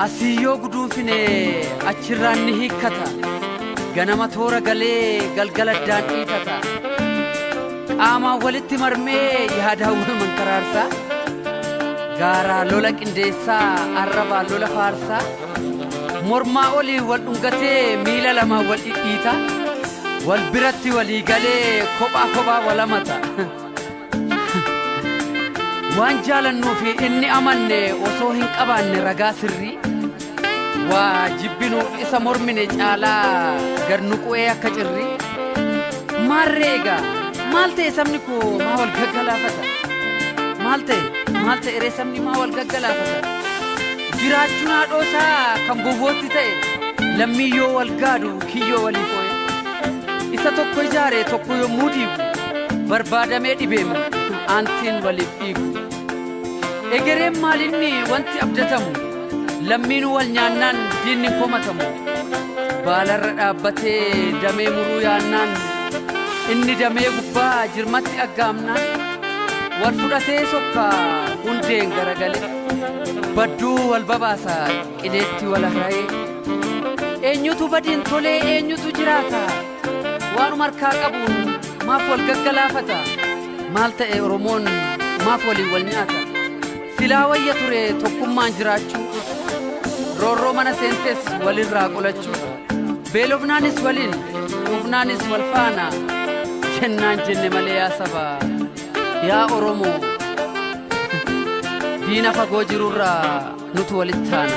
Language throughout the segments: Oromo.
asiyoo guduunfine achirraan ni hiikkata ganama toora galee galgaladdaan dhiitata qaamaan walitti marmee yaadaan wal mankaraarsaa gaaraa lola qindeessaa arrabaa lola faarsaa mormaa olii wal dhungatee miila lamaa wal dhidhiita wal biratti walii galee kophaa kophaa walamata waan jaalannuu fi inni amanne osoo hin qabaanne ragaa sirrii waa jibbinuuf isa mormine caalaa garnuquee akka cirrii maarreega maal ta'e sabni koo maa wal gaggalaafata maal ta'e eree sabni maa wal gaggalaafata jiraachuun haadhoosaa kan gowwootti ta'e lammii yoo wal gaadu kiyyoo walii fooye isa tokko ijaare tokko yommuu diigu barbaadamee dhibeemu aantiin waliif dhiigu egereen maalinni wanti abdatamu lammiin wal nyaannaan diinni komatamu baalarra dhaabbatee damee muruu yaannaan inni damee gubbaa jirmatti aggaamnaan wal fudhatee sokkaa hundeen garagale badduu wal babaasa qileetti wal hara'ee eenyutu badiin tolee eenyutu jiraata waanuma harkaa qabuun maaf wal gaggalaafata maal ta'e oromoon maaf waliin wal nyaata silaa wayya ture tokkummaan jiraachuu roorroo mana seentes walirraa qolachuu beelofnaanis waliin dhufnaanis wal faana jennaan jenne malee yaa saba yaa oromoo diina fagoo jirurraa nutu walitti taana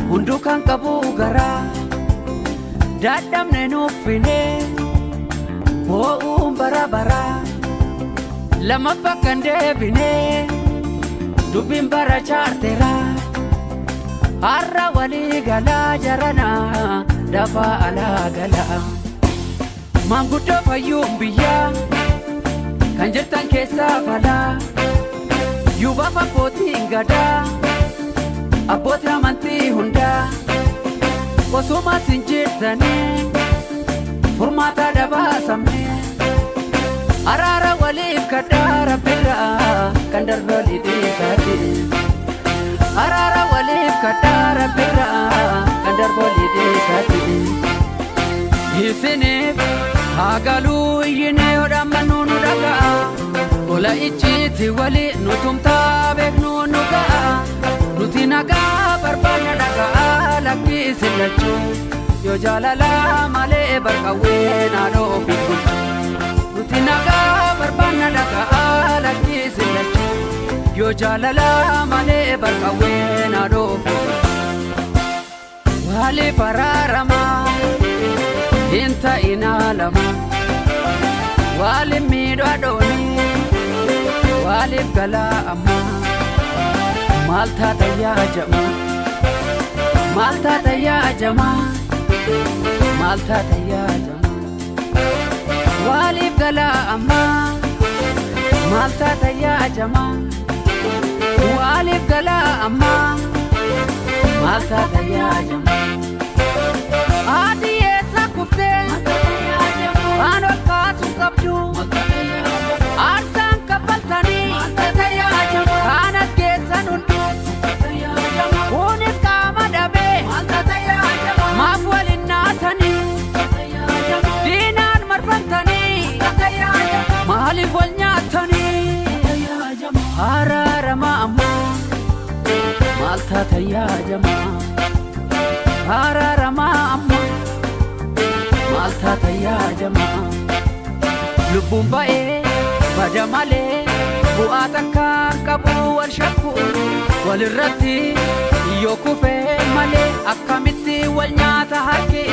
hundukan qabu garaa dadhabne nuffine boo'uun bara lama bakkan deebine dubbiin bara chaartera har'a walii galaa jarana dafaa alaa galaa maanguddoo fayyuun biyyaa kan jirtan keessaa falaa yuubaaf abbootiin gadaa abbootii amantii hundaa osuma sin jirtanii furmaata dabaasamne araara waliif kadhaa rabbiirraa kan darbe lidhiisaati araara waliif kadhaa rabbiirraa kan darbe lidhiisaati isiniif haagaluu iyyine odhammannu nu dhaga'a ola icciitti wali nutumtaa beeknu nu ga'a nuti nagaa barbaanna dhaga'a lakkisi lachuu yoo jaalala malee barqawwee naannoo ofii bulchu nuti nagaa barbaanna dhaga'a lakkisi lachuu yoo jaalala malee barqawwee naannoo ofii bulchu wali faraaramaa hin ta'inaa lama wali miidhaa dhoonii waliif galaa ammaa Malta tayya jama Malta tayya jama Malta tayya jama walif gala amma Malta tayya jama walif gala amma Malta tayya jama adi esa kufte ano kasu kapju arsan kapaltani Malta tayya jama kanas kesan Malif wal nyaatani hararama amma Malta tayya jama hararama amma Malta tayya jama lubbun ba'ee bada malee bu'aa takka qabu wal shakku walirratti yoo kufee malee akkamitti wal nyaata harki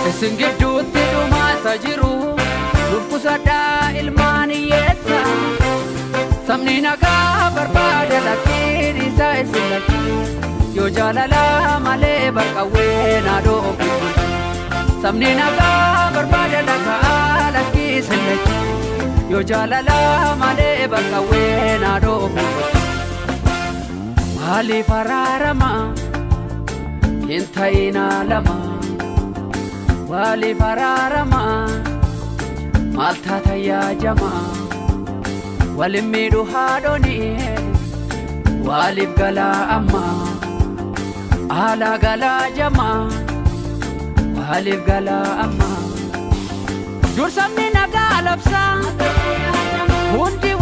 isin gidduutti dhumaasa jiru Lufkusadhaa ilmaani yeessa sabni nagaa barbaada lakkiin isaa isin lakkii yoo jaalala malee barqawwee naadoo ofii sabni nagaa barbaada dhagaa lakkisille yoo jaalala malee bakka weenaa dhoofu maaliif araarama hin ta'ina lama maaliif araarama maal taata yaajama walin miidhu haadhoni waliif galaa amma ala galaa jama waliif galaa amma dur sabni nagaa labsa hundi